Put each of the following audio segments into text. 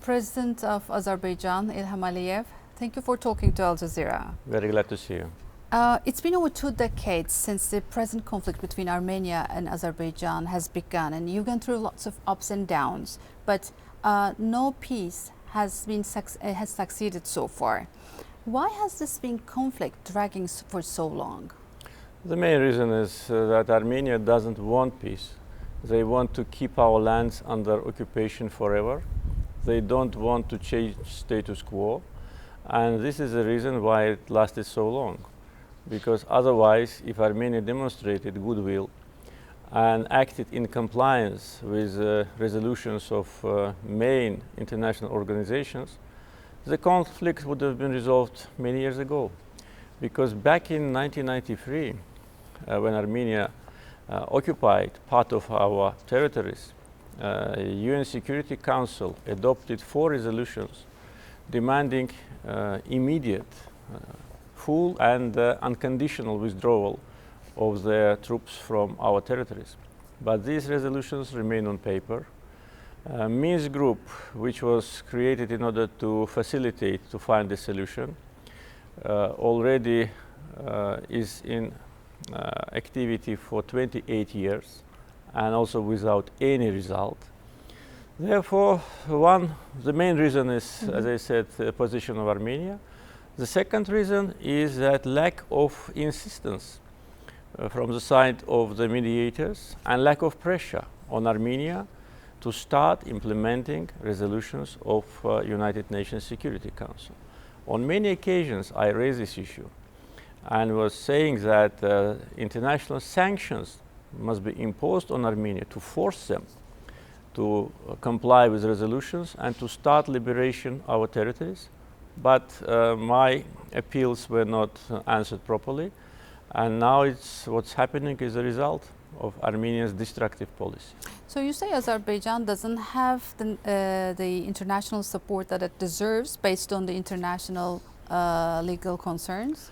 President of Azerbaijan, İlham Əliyev, thank you for talking to Al Jazeera. Very glad to see you. It's been over 2 decades since the present conflict between Armenia and Azerbaijan has begun, and you've gone through lots of ups and downs, but no peace has succeeded so far. Why has this been conflict dragging for so long? The main reason is that Armenia doesn't want peace. They want to keep our lands under occupation forever. They don't want to change status quo, and this is the reason why it lasted so long. Because otherwise, if Armenia demonstrated goodwill and acted in compliance with resolutions of main international organizations, the conflict would have been resolved many years ago. Because back in 1993, when Armenia occupied part of our territories, UN Security Council adopted 4 resolutions demanding immediate, full and unconditional withdrawal of the troops from our territories. But these resolutions remain on paper. Minsk Group, which was created in order to facilitate to find a solution, already is in activity for 28 years and also without any result. Therefore, the main reason is, as I said, the position of Armenia. The second reason is that lack of insistence from the side of the mediators and lack of pressure on Armenia to start implementing resolutions of United Nations Security Council. On many occasions I raised this issue and was saying that international sanctions must be imposed on Armenia to force them to comply with resolutions and to start liberation of our territories. But my appeals were not answered properly, and now what's happening is a result of Armenia's destructive policy. So you say Azerbaijan doesn't have the international support that it deserves based on the international legal concerns?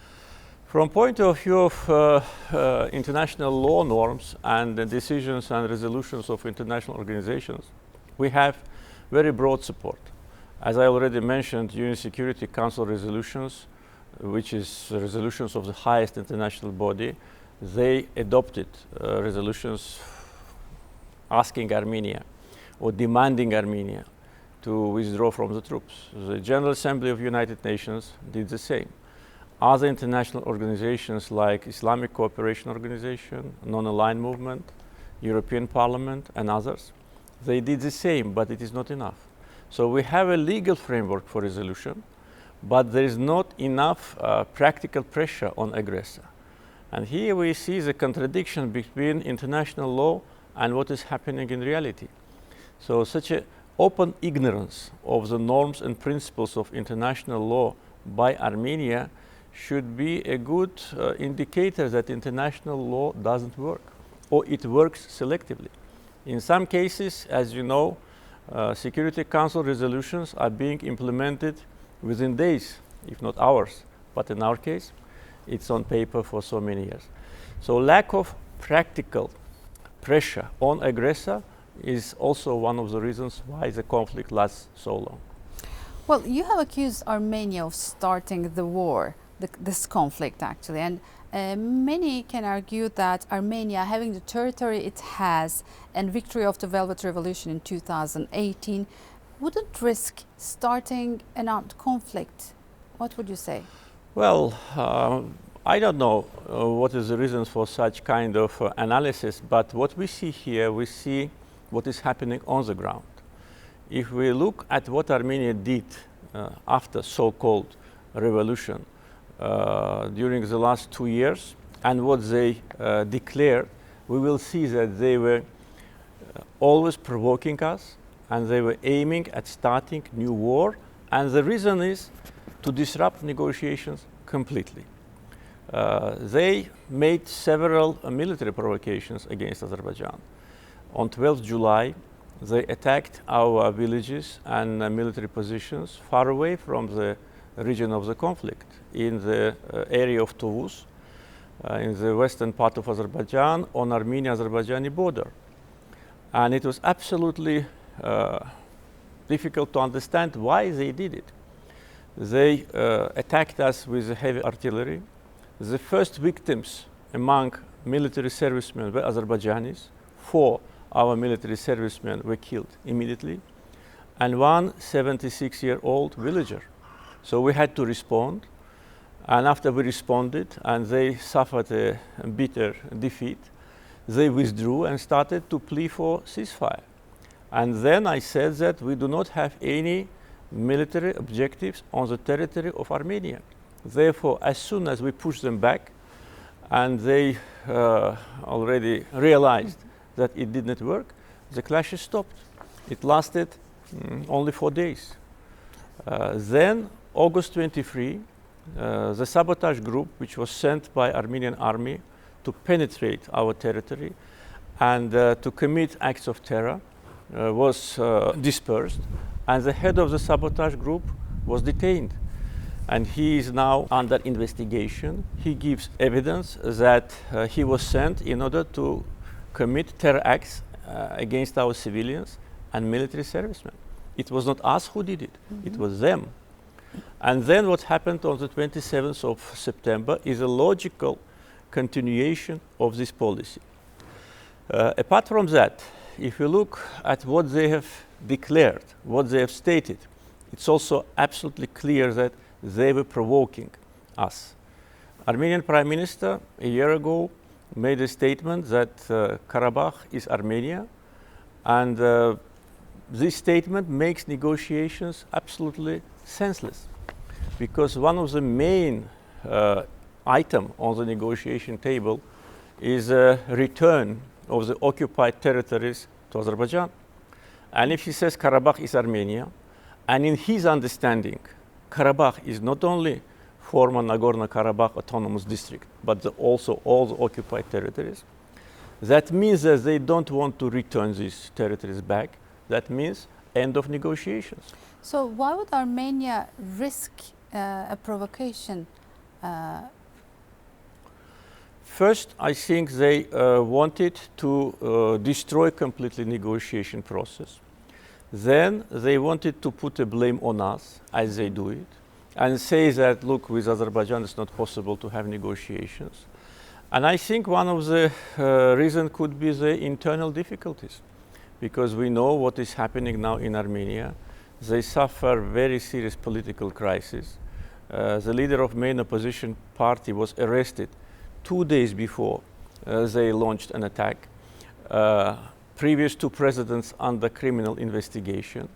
From point of view of international law norms and the decisions and resolutions of international organizations, we have very broad support. As I already mentioned, UN Security Council resolutions, which is resolutions of the highest international body, they adopted resolutions asking Armenia or demanding Armenia to withdraw from the troops. The General Assembly of United Nations did the same. Other international organizations like Islamic Cooperation Organization, Non-Aligned Movement, European Parliament and others, they did the same, but it is not enough. So we have a legal framework for resolution, but there is not enough practical pressure on aggressor. And here we see the contradiction between international law and what is happening in reality. So such an open ignorance of the norms and principles of international law by Armenia should be a good indicator that international law doesn't work, or it works selectively. In some cases, as you know, Security Council resolutions are being implemented within days, if not hours. But in our case, it's on paper for so many years. So lack of practical pressure on aggressor is also one of the reasons why the conflict lasts so long. Well, you have accused Armenia of starting the war, this conflict actually, and many can argue that Armenia, having the territory it has and victory of the Velvet Revolution in 2018, wouldn't risk starting an armed conflict. What would you say? Well, I don't know what is the reasons for such kind of analysis, but what we see here, we see what is happening on the ground. If we look at what Armenia did after so-called revolution during the last 2 years and what they declared, we will see that they were always provoking us and they were aiming at starting new war, and the reason is to disrupt negotiations completely. They made several military provocations against Azerbaijan. On 12th July, they attacked our villages and military positions far away from the region of the conflict, in the area of Tovuz, in the western part of Azerbaijan, on Armenia-Azerbaijani border. And it was absolutely difficult to understand why they did it. They attacked us with heavy artillery. The first victims among military servicemen were Azerbaijanis. 4 our military servicemen were killed immediately, and one 76-year-old villager. So we had to respond, and after we responded and they suffered a bitter defeat, they withdrew and started to plead for ceasefire. And then I said that we do not have any military objectives on the territory of Armenia. Therefore, as soon as we pushed them back, and they already realized that it did not work, the clashes stopped. It lasted only 4 days. Then, August 23, the sabotage group, which was sent by Armenian army to penetrate our territory and to commit acts of terror, was dispersed, and the head of the sabotage group was detained. And he is now under investigation. He gives evidence that he was sent in order to commit terror acts against our civilians and military servicemen. It was not us who did it, it was them. And then what happened on the 27th of September is a logical continuation of this policy. Apart from that, if you look at what they have declared, what they have stated, it's also absolutely clear that they were provoking us. Armenian Prime Minister a year ago made a statement that Karabakh is Armenia, and this statement makes negotiations absolutely senseless, because one of the main item on the negotiation table is a return of the occupied territories to Azerbaijan. And if he says Karabakh is Armenia, and in his understanding, Karabakh is not only former Nagorno-Karabakh autonomous district, but also all the occupied territories, that means that they don't want to return these territories back. That means end of negotiations. So why would Armenia risk a provocation? First, I think they wanted to destroy completely negotiation process. Then they wanted to put a blame on us, as they do it, and say that, look, with Azerbaijan it's not possible to have negotiations. And I think one of the reasons could be the internal difficulties, because we know what is happening now in Armenia. They suffer very serious political crisis. The leader of main opposition party was arrested 2 days before they launched an attack. Previous 2 presidents under criminal investigation.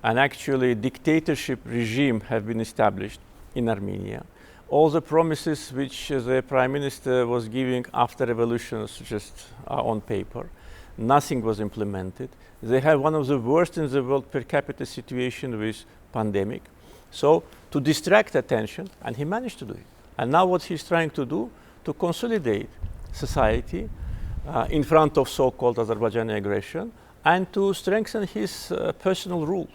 And actually dictatorship regime have been established in Armenia. All the promises which the prime minister was giving after revolutions just are on paper. Nothing was implemented. They have one of the worst in the world per capita situation with pandemic. So to distract attention, and he managed to do it. And now what he's trying to do, to consolidate society in front of so-called Azerbaijani aggression, and to strengthen his personal rule.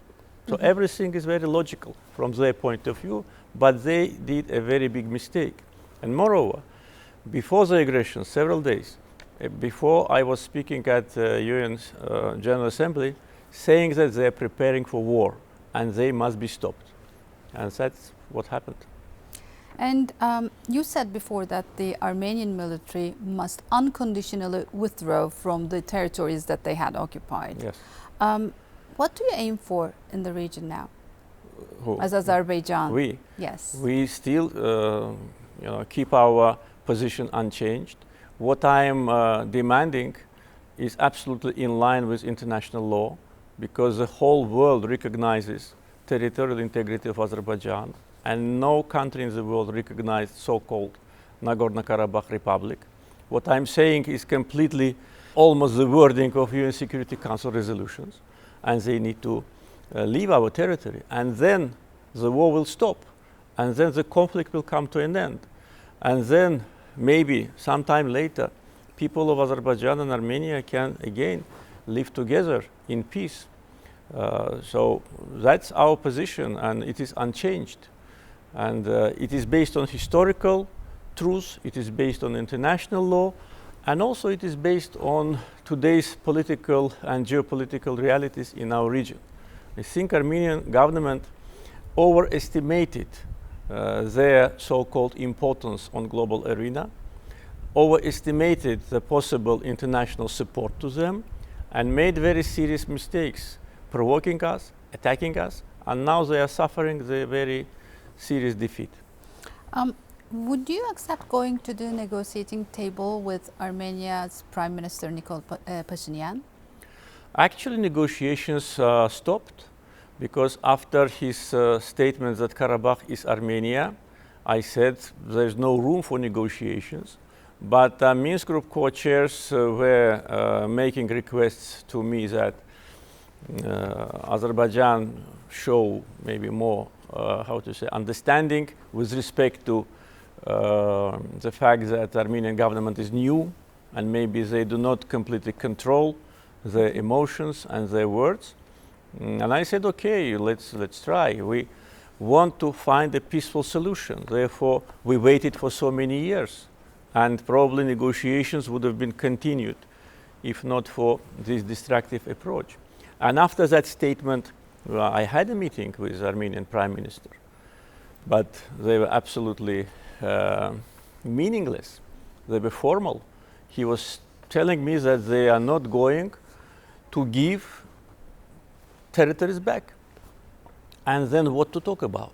So everything is very logical from their point of view, but they did a very big mistake. And moreover, before the aggression, several days, before I was speaking at UN General Assembly, saying that they are preparing for war and they must be stopped. And that's what happened. And you said before that the Armenian military must unconditionally withdraw from the territories that they had occupied. Yes. What do you aim for in the region now? Who? As Azerbaijan? We? Yes. We still keep our position unchanged. What I am demanding is absolutely in line with international law, because the whole world recognizes territorial integrity of Azerbaijan, and no country in the world recognized so-called Nagorno-Karabakh Republic. What I'm saying is completely almost the wording of UN Security Council resolutions, and they need to leave our territory, and then the war will stop, and then the conflict will come to an end, and then maybe sometime later people of Azerbaijan and Armenia can again live together in peace. So that's our position, and it is unchanged. And it is based on historical truth, it is based on international law, and also it is based on today's political and geopolitical realities in our region. I think Armenian government overestimated their so-called importance on global arena, overestimated the possible international support to them, and made very serious mistakes, provoking us, attacking us, and now they are suffering the very serious defeat. Would you accept going to the negotiating table with Armenia's Prime Minister Nikol Pashinyan? Actually, negotiations stopped because after his statement that Karabakh is Armenia, I said there's no room for negotiations. But Minsk Group co-chairs were making requests to me that Azerbaijan show maybe more, understanding with respect to the fact that the Armenian government is new and maybe they do not completely control their emotions and their words. And I said, okay, let's try. We want to find a peaceful solution. Therefore, we waited for so many years. And probably negotiations would have been continued if not for this destructive approach. And after that statement, I had a meeting with the Armenian Prime Minister. But they were absolutely meaningless. They were formal. He was telling me that they are not going to give territories back. And then what to talk about?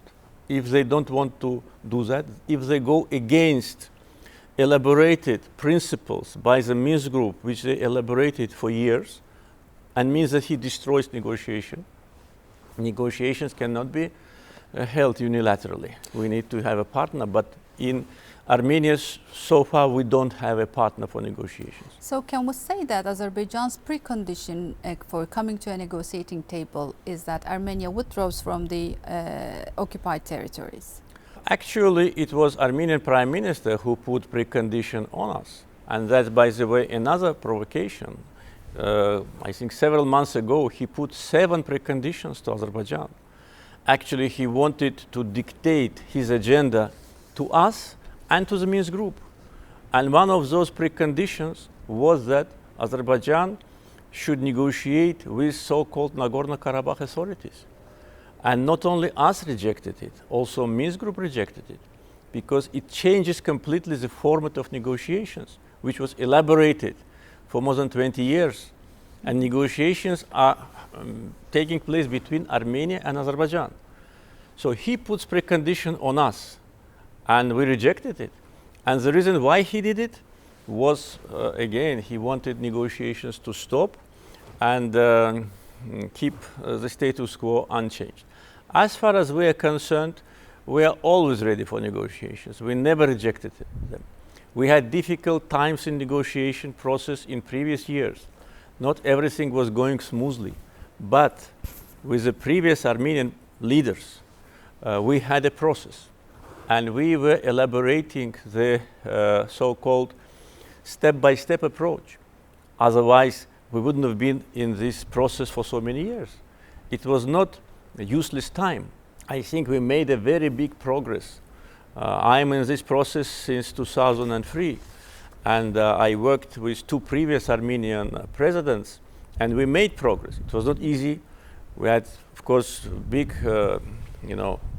If they don't want to do that, if they go against elaborated principles by the Minsk group, which they elaborated for years, and means that he destroys negotiation. Negotiations cannot be held unilaterally. We need to have a partner, but in Armenia, so far, we don't have a partner for negotiations. So can we say that Azerbaijan's precondition for coming to a negotiating table is that Armenia withdraws from the occupied territories? Actually, it was Armenian Prime Minister who put precondition on us. And that's, by the way, another provocation. I think several months ago, he put 7 preconditions to Azerbaijan. Actually, he wanted to dictate his agenda to us and to the Minsk group. And one of those preconditions was that Azerbaijan should negotiate with so-called Nagorno-Karabakh authorities. And not only us rejected it, also Minsk group rejected it, because it changes completely the format of negotiations, which was elaborated for more than 20 years. And negotiations are taking place between Armenia and Azerbaijan. So he puts precondition on us, and we rejected it. And the reason why he did it was, again, he wanted negotiations to stop and keep the status quo unchanged. As far as we are concerned, we are always ready for negotiations. We never rejected them. We had difficult times in negotiation process in previous years. Not everything was going smoothly, but with the previous Armenian leaders, we had a process. And we were elaborating the so-called step-by-step approach. Otherwise, we wouldn't have been in this process for so many years. It was not a useless time. I think we made a very big progress. I'm in this process since 2003, and I worked with 2 previous Armenian presidents, and we made progress. It was not easy. We had, of course, big,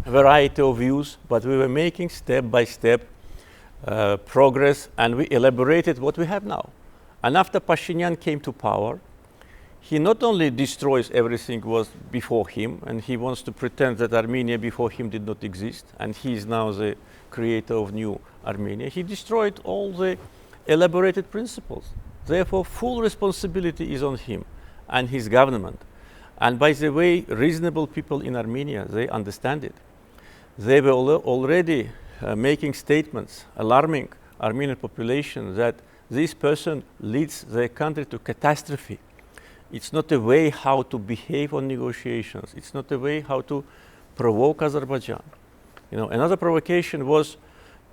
variety of views, but we were making step-by-step progress, and we elaborated what we have now. And after Pashinyan came to power, he not only destroys everything was before him, and he wants to pretend that Armenia before him did not exist, and he is now the creator of new Armenia. He destroyed all the elaborated principles. Therefore, full responsibility is on him and his government. And by the way, reasonable people in Armenia, they understand it. They were already making statements alarming Armenian population that this person leads their country to catastrophe. It's not a way how to behave on negotiations. It's not a way how to provoke Azerbaijan. Another provocation was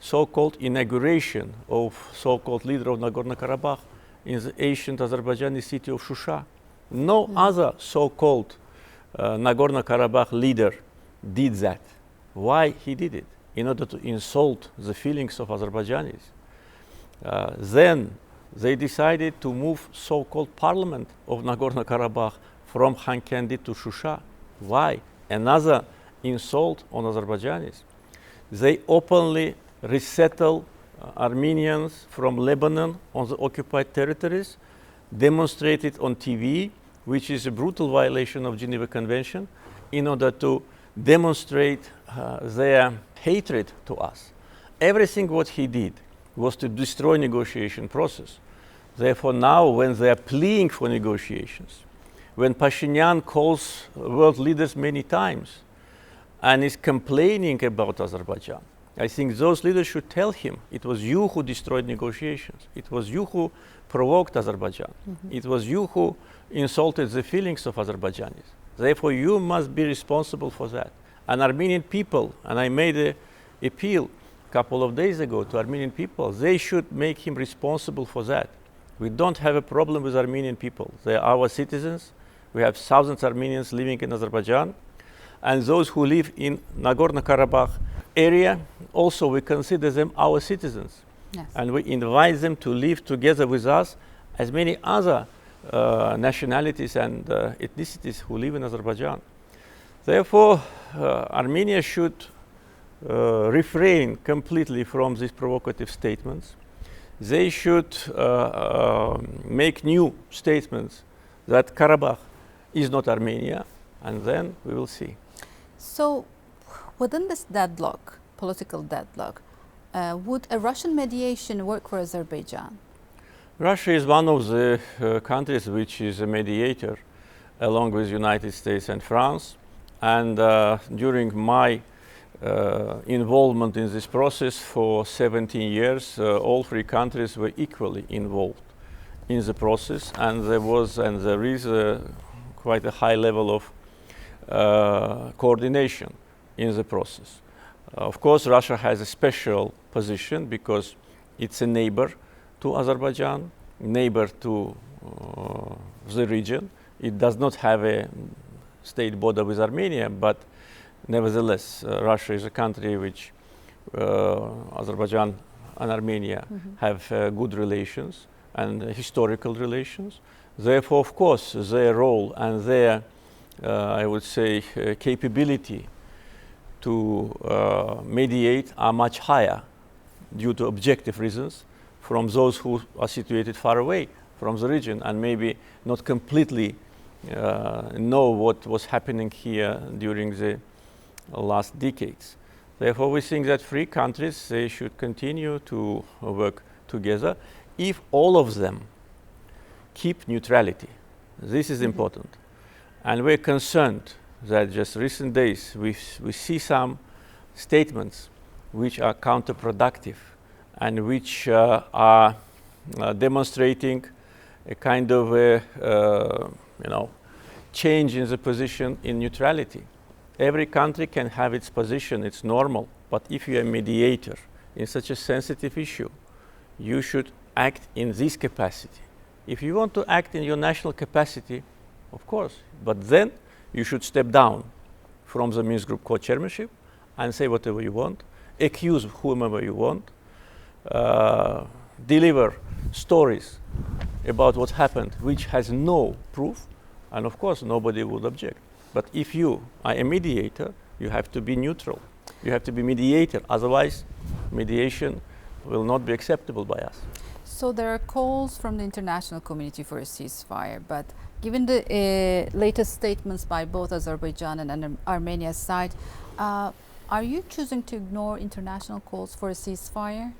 so-called inauguration of so-called leader of Nagorno-Karabakh in the ancient Azerbaijani city of Shusha. No other so-called Nagorno-Karabakh leader did that. Why he did it? In order to insult the feelings of Azerbaijanis. Then they decided to move so-called parliament of Nagorno-Karabakh from Khankendi to Shusha. Why? Another insult on Azerbaijanis. They openly resettle Armenians from Lebanon on the occupied territories, demonstrated on TV, which is a brutal violation of Geneva Convention, in order to demonstrate their hatred to us. Everything what he did was to destroy negotiation process. Therefore now when they are pleading for negotiations, when Pashinyan calls world leaders many times and is complaining about Azerbaijan, I think those leaders should tell him, it was you who destroyed negotiations. It was you who provoked Azerbaijan. It was you who insulted the feelings of Azerbaijanis. Therefore, you must be responsible for that. And Armenian people, and I made an appeal a couple of days ago to Armenian people, they should make him responsible for that. We don't have a problem with Armenian people. They are our citizens. We have thousands of Armenians living in Azerbaijan. And those who live in Nagorno-Karabakh area, also we consider them our citizens. Yes. And we invite them to live together with us as many other nationalities and ethnicities who live in Azerbaijan. Therefore, Armenia should refrain completely from these provocative statements. They should make new statements that Karabakh is not Armenia, and then we will see. So, within this deadlock, political deadlock, would a Russian mediation work for Azerbaijan? Russia is one of the countries which is a mediator along with United States and France. And during my involvement in this process for 17 years, all three countries were equally involved in the process, and there was and there is quite a high level of coordination in the process. Of course, Russia has a special position because it's a neighbor to Azerbaijan, neighbor to the region. It does not have a state border with Armenia, but nevertheless, Russia is a country which Azerbaijan and Armenia have good relations and historical relations. Therefore, of course, their role and their, I would say, capability to mediate are much higher due to objective reasons from those who are situated far away from the region and maybe not completely know what was happening here during the last decades. Therefore, we think that three countries, they should continue to work together if all of them keep neutrality. This is important. And we're concerned that just recent days we see some statements which are counterproductive and which are demonstrating a kind of a, change in the position in neutrality. Every country can have its position, it's normal, but if you're a mediator in such a sensitive issue, you should act in this capacity. If you want to act in your national capacity, of course, but then you should step down from the Minsk Group co-chairmanship and say whatever you want, accuse whomever you want, deliver stories about what happened which has no proof, and of course nobody would object. But if you are a mediator, you have to be neutral. You have to be mediator, otherwise mediation will not be acceptable by us. So there are calls from the international community for a ceasefire, but given the latest statements by both Azerbaijan and Armenia's side, are you choosing to ignore international calls for a ceasefire?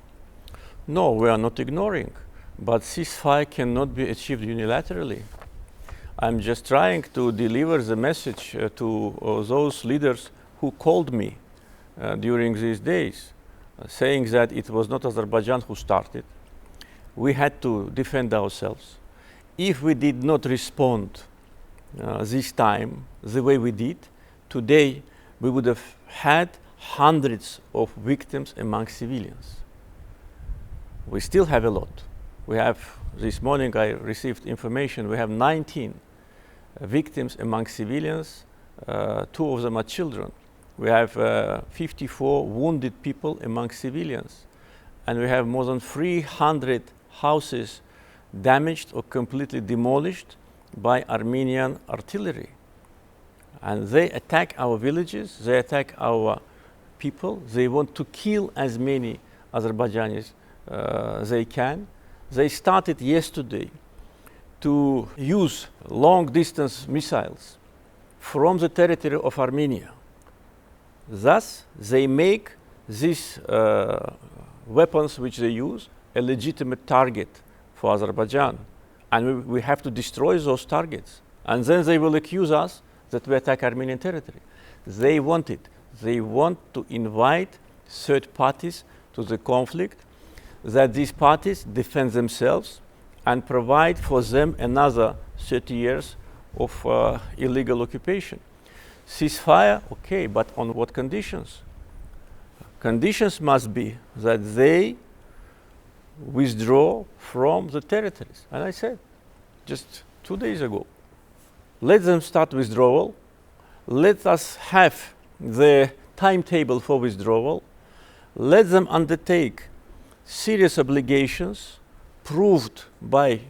No, we are not ignoring, but ceasefire cannot be achieved unilaterally. I'm just trying to deliver the message to those leaders who called me during these days, saying that it was not Azerbaijan who started. We had to defend ourselves. If we did not respond this time the way we did, today we would have had hundreds of victims among civilians. We still have a lot. We have, this morning I received information, we have 19 victims among civilians, 2 of them are children. We have 54 wounded people among civilians, and we have more than 300 houses damaged or completely demolished by Armenian artillery. And they attack our villages, they attack our people, they want to kill as many Azerbaijanis they can. They started yesterday to use long-distance missiles from the territory of Armenia. Thus, they make these weapons which they use a legitimate target for Azerbaijan. And we have to destroy those targets. And then they will accuse us that we attack Armenian territory. They want it. They want to invite third parties to the conflict, that these parties defend themselves and provide for them another 30 years of illegal occupation. Ceasefire, okay, but on what conditions? Conditions must be that they withdraw from the territories. And I said, just 2 days ago, let them start withdrawal. Let us have the timetable for withdrawal. Let them undertake serious obligations proved by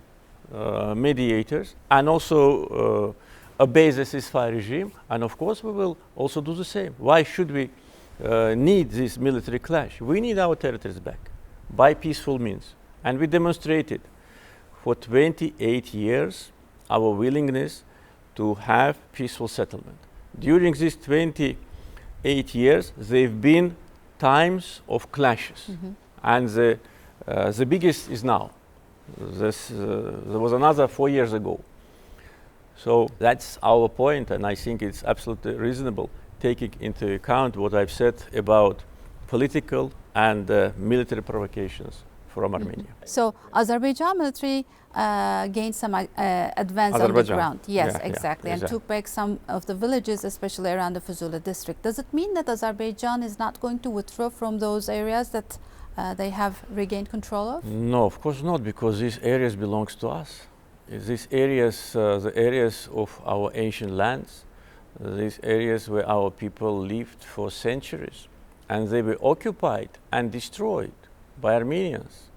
mediators, and also obey the ceasefire regime. And of course, we will also do the same. Why should we need this military clash? We need our territories back by peaceful means. And we demonstrated for 28 years our willingness to have peaceful settlement. During these 28 years, there have been times of clashes. And the biggest is now. There was another 4 years ago. So that's our point, and I think it's absolutely reasonable, taking into account what I've said about political and military provocations from Armenia. So Azerbaijan military gained some advance on the ground. Yes, Yeah, exactly, and exactly. took back some of the villages, especially around the Fuzuli district. Does it mean that Azerbaijan is not going to withdraw from those areas that they have regained control of? No, of course not, because these areas belong to us. These areas, the areas of our ancient lands, these areas where our people lived for centuries, and they were occupied and destroyed by Armenians.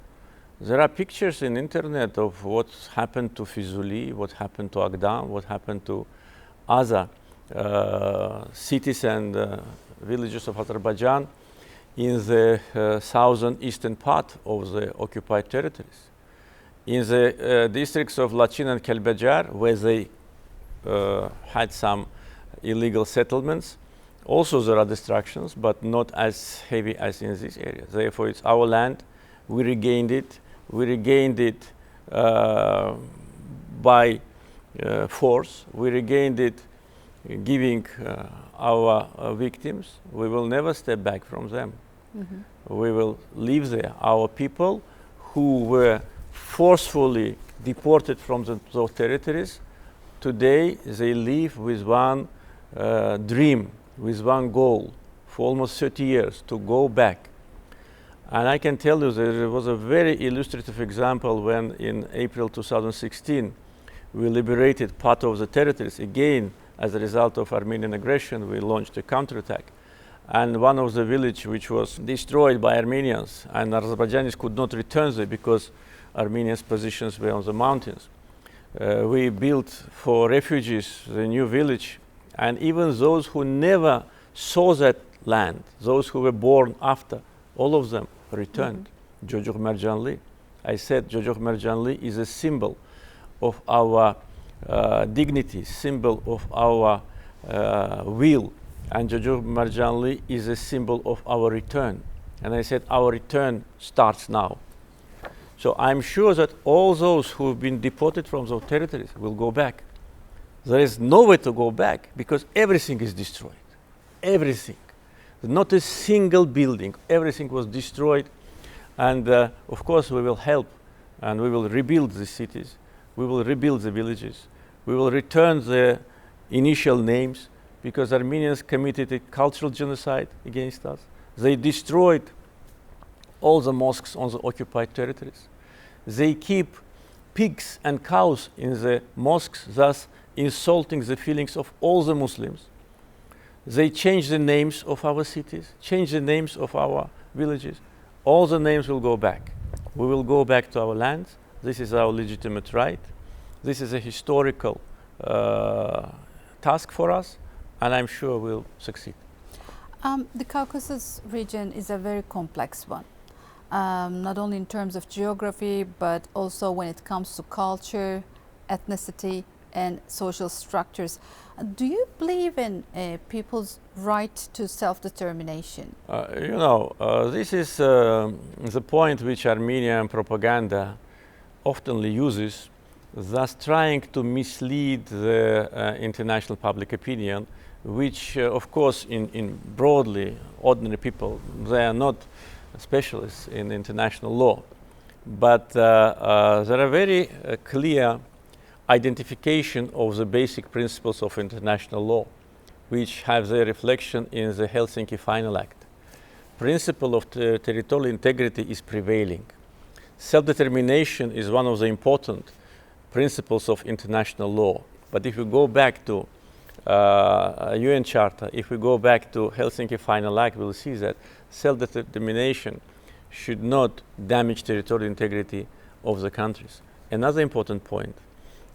There are pictures in internet of what happened to Fuzuli, what happened to Agdam, what happened to other cities and villages of Azerbaijan in the southern eastern part of the occupied territories. In the districts of Lachin and Kelbejar, where they had some illegal settlements, also there are destructions, but not as heavy as in this area. Therefore, it's our land. We regained it. We regained it by force. We regained it giving our victims. We will never step back from them. We will live there. Our people who were forcefully deported from those territories, today they live with one dream, with one goal for almost 30 years, to go back. And I can tell you there was a very illustrative example when in April 2016 we liberated part of the territories. Again, as a result of Armenian aggression, we launched a counterattack. And one of the villages which was destroyed by Armenians, and Azerbaijanis could not return there because Armenians' positions were on the mountains. We built for refugees the new village, and even those who never saw that land, those who were born after, all of them returned. Jojo Merjanli. I said Jojo Merjanli is a symbol of our dignity, symbol of our will. And Jojo Merjanli is a symbol of our return. And I said our return starts now. So I'm sure that all those who have been deported from those territories will go back. There is nowhere to go back because everything is destroyed. Everything. Not a single building. Everything was destroyed. And of course we will help and we will rebuild the cities. We will rebuild the villages. We will return the initial names because Armenians committed a cultural genocide against us. They destroyed all the mosques on the occupied territories. They keep pigs and cows in the mosques, thus insulting the feelings of all the Muslims. They change the names of our cities, change the names of our villages. All the names will go back. We will go back to our lands. This is our legitimate right. This is a historical task for us, and I'm sure we'll succeed. The Caucasus region is a very complex one, not only in terms of geography, but also when it comes to culture, ethnicity, and social structures. Do you believe in people's right to self-determination? This is the point which Armenian propaganda often uses, thus trying to mislead the international public opinion, which of course in broadly ordinary people, they are not specialists in international law, but there are very clear identification of the basic principles of international law, which have their reflection in the Helsinki Final Act. Principle of territorial integrity is prevailing. Self-determination is one of the important principles of international law. But if we go back to UN Charter, if we go back to Helsinki Final Act, we'll see that self-determination should not damage territorial integrity of the countries. Another important point,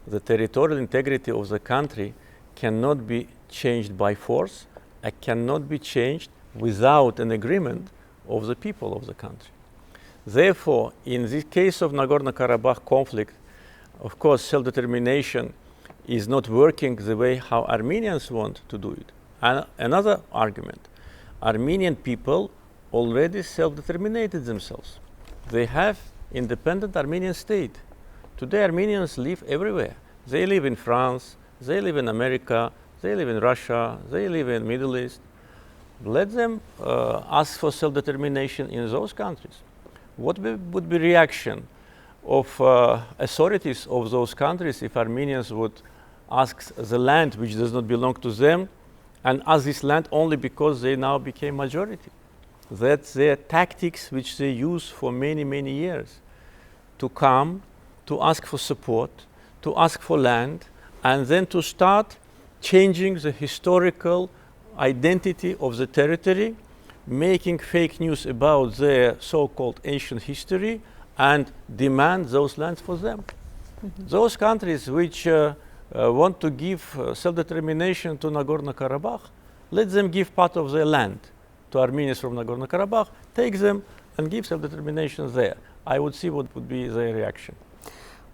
the territorial integrity of the country cannot be changed by force, and cannot be changed without an agreement of the people of the country. Therefore, in the case of Nagorno-Karabakh conflict, of course, self-determination is not working the way how Armenians want to do it. And another argument, Armenian people already self-determinated themselves. They have independent Armenian state. Today Armenians live everywhere. They live in France, they live in America, they live in Russia, they live in Middle East. Let them ask for self-determination in those countries. What would be reaction of authorities of those countries if Armenians would ask the land which does not belong to them and ask this land only because they now became majority? That's their tactics which they use for many, many years. To come, to ask for support, to ask for land, and then to start changing the historical identity of the territory, making fake news about their so-called ancient history, and demand those lands for them. Mm-hmm. Those countries which want to give self-determination to Nagorno-Karabakh, let them give part of their land to Armenians from Nagorno-Karabakh, take them and give self-determination there. I would see what would be their reaction.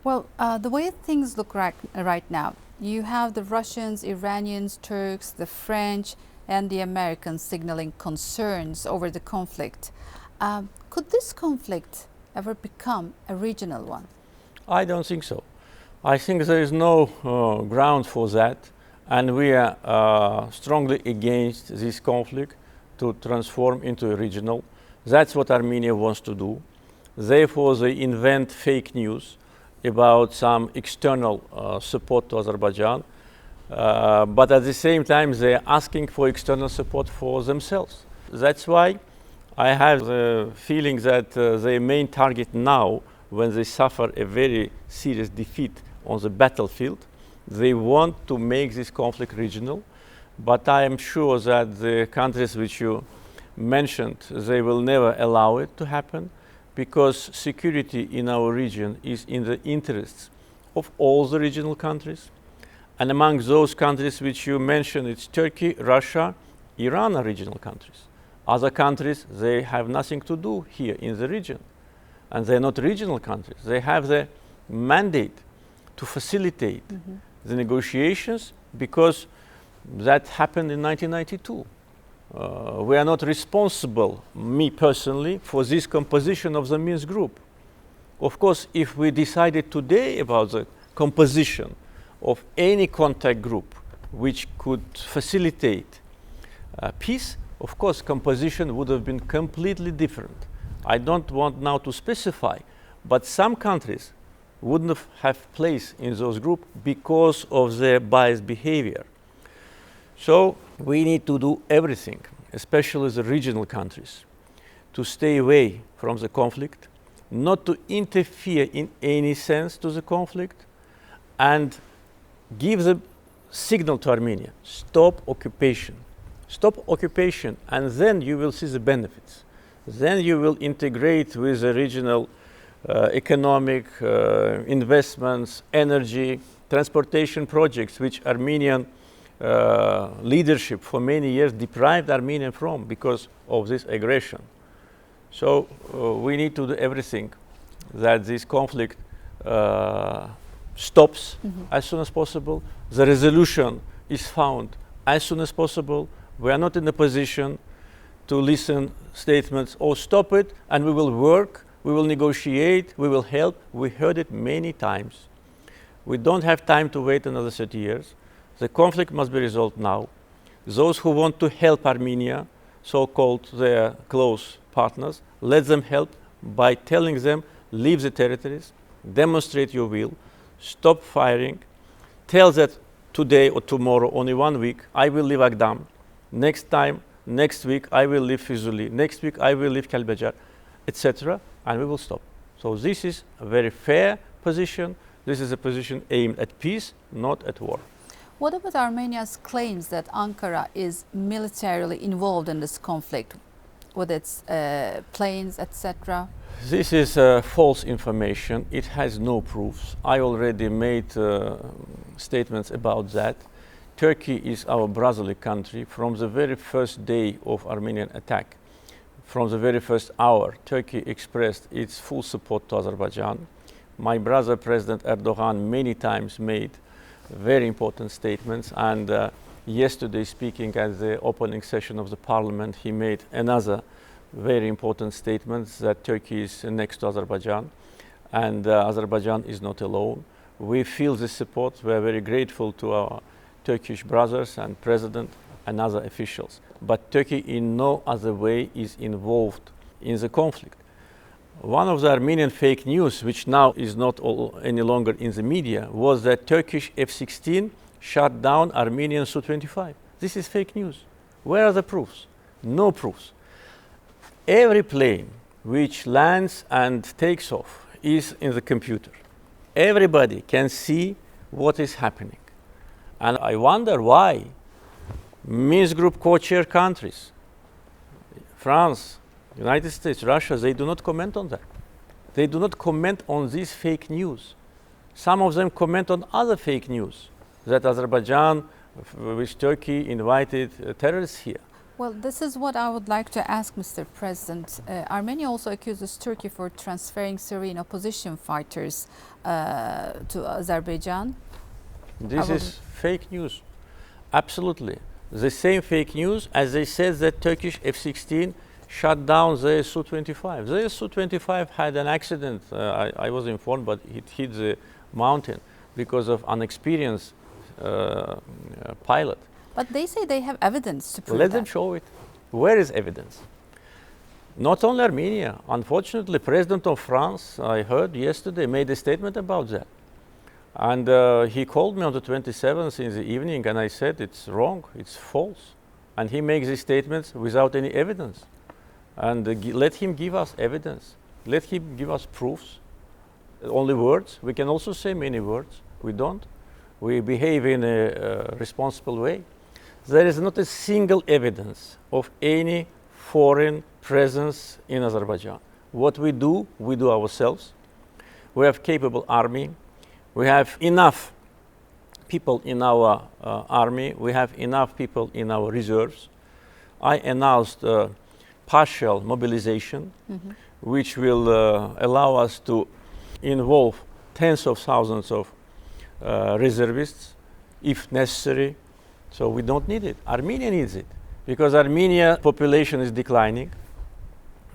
Well, the way things look right now, you have the Russians, Iranians, Turks, the French, and the Americans signaling concerns over the conflict. Could this conflict ever become a regional one? I don't think so. I think there is no ground for that, and we are strongly against this conflict to transform into a regional. That's what Armenia wants to do. Therefore, they invent fake news about some external support to Azerbaijan, but at the same time they are asking for external support for themselves. That's why I have the feeling that their main target now, when they suffer a very serious defeat on the battlefield, they want to make this conflict regional. But I am sure that the countries which you mentioned, they will never allow it to happen, because security in our region is in the interests of all the regional countries. And among those countries which you mentioned, it's Turkey, Russia, Iran are regional countries. Other countries, they have nothing to do here in the region. And they're not regional countries. They have the mandate to facilitate the negotiations, because that happened in 1992. We are not responsible, me personally, for this composition of the Minsk group. Of course, if we decided today about the composition of any contact group which could facilitate peace, of course, composition would have been completely different. I don't want now to specify, but some countries wouldn't have place in those groups because of their biased behavior. So we need to do everything, especially the regional countries, to stay away from the conflict, not to interfere in any sense to the conflict, and give the signal to Armenia, stop occupation. Stop occupation, and then you will see the benefits. Then you will integrate with the regional economic investments, energy, transportation projects, which Armenian leadership for many years deprived Armenia from because of this aggression. So we need to do everything that this conflict stops as soon as possible. The resolution is found as soon as possible. We are not in a position to listen statements, oh, stop it, and we will work, we will negotiate, we will help. We heard it many times. We don't have time to wait another 30 years. The conflict must be resolved now. Those who want to help Armenia, so-called their close partners, let them help by telling them, leave the territories, demonstrate your will, stop firing, tell that today or tomorrow, only 1 week, I will leave Agdam. Next week, I will leave Fizuli. Next week, I will leave Kalbajar, etc., and we will stop. So this is a very fair position. This is a position aimed at peace, not at war. What about Armenia's claims that Ankara is militarily involved in this conflict with its planes, etc.? This is false information. It has no proofs. I already made statements about that. Turkey is our brotherly country. From the very first day of Armenian attack, from the very first hour, Turkey expressed its full support to Azerbaijan. My brother, President Erdogan, many times made very important statements, and yesterday, speaking at the opening session of the parliament, he made another very important statement that Turkey is next to Azerbaijan, and Azerbaijan is not alone. We feel this support. We are very grateful to our Turkish brothers and president and other officials. But Turkey in no other way is involved in the conflict. One of the Armenian fake news, which now is not any longer in the media, was that Turkish F-16 shot down Armenian Su-25. This is fake news. Where are the proofs? No proofs. Every plane which lands and takes off is in the computer. Everybody can see what is happening. And I wonder why Minsk Group co-chair countries, France, United States, Russia, they do not comment on that. They do not comment on this fake news. Some of them comment on other fake news, that Azerbaijan with Turkey invited terrorists here. Well, this is what I would like to ask, Mr. President. Armenia also accuses Turkey for transferring Syrian opposition fighters to Azerbaijan. This is fake news, absolutely. The same fake news as they said that Turkish F-16 shut down the Su-25. The Su-25 had an accident, I was informed, but it hit the mountain because of unexperienced pilot. But they say they have evidence to prove Let that. them show it. Where is evidence? Not only Armenia. Unfortunately, President of France, I heard yesterday, made a statement about that. And he called me on the 27th in the evening, and I said it's wrong, it's false. And he makes these statements without any evidence. And let him give us evidence. Let him give us proofs. Only words. We can also say many words. We don't. We behave in a responsible way. There is not a single evidence of any foreign presence in Azerbaijan. What we do ourselves. We have capable army. We have enough people in our army. We have enough people in our reserves. I announced partial mobilization, which will allow us to involve tens of thousands of reservists, if necessary. So we don't need it. Armenia needs it, because Armenia's population is declining,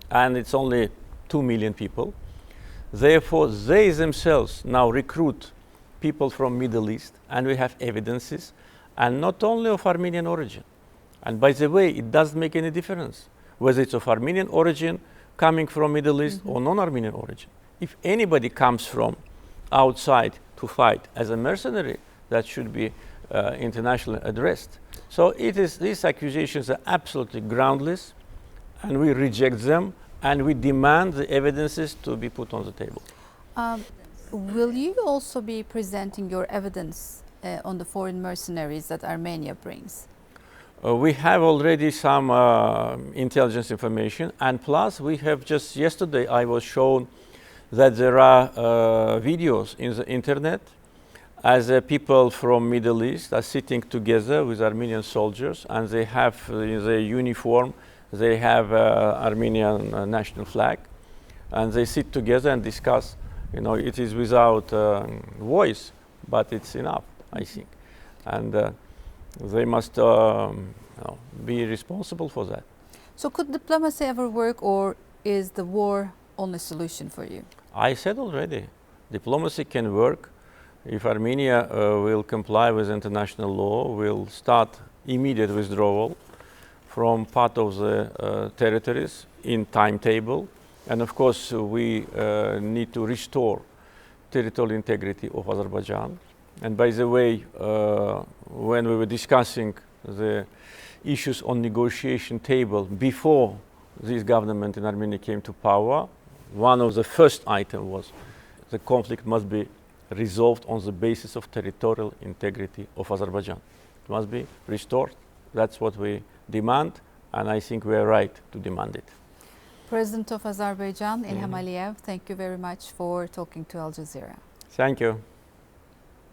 and it's only 2 million people. Therefore, they themselves now recruit people from Middle East, and we have evidences, and not only of Armenian origin. And by the way, it doesn't make any difference whether it's of Armenian origin, coming from Middle East, or non-Armenian origin. If anybody comes from outside to fight as a mercenary, that should be internationally addressed. So these accusations are absolutely groundless, and we reject them, and we demand the evidences to be put on the table. Will you also be presenting your evidence on the foreign mercenaries that Armenia brings? We have already some intelligence information, and plus we have just yesterday I was shown that there are videos in the internet as people from Middle East are sitting together with Armenian soldiers, and they have their uniform, they have Armenian national flag, and they sit together and discuss. You know, it is without voice, but it's enough, I think, and they must be responsible for that. So could diplomacy ever work, or is the war only solution for you? I said already, diplomacy can work if Armenia will comply with international law, will start immediate withdrawal from part of the territories in timetable. And of course, we need to restore territorial integrity of Azerbaijan. And by the way, when we were discussing the issues on negotiation table before this government in Armenia came to power, one of the first items was the conflict must be resolved on the basis of territorial integrity of Azerbaijan. It must be restored. That's what we demand, and I think we are right to demand it. President of Azerbaijan, İlham Əliyev, thank you very much for talking to Al Jazeera. Thank you.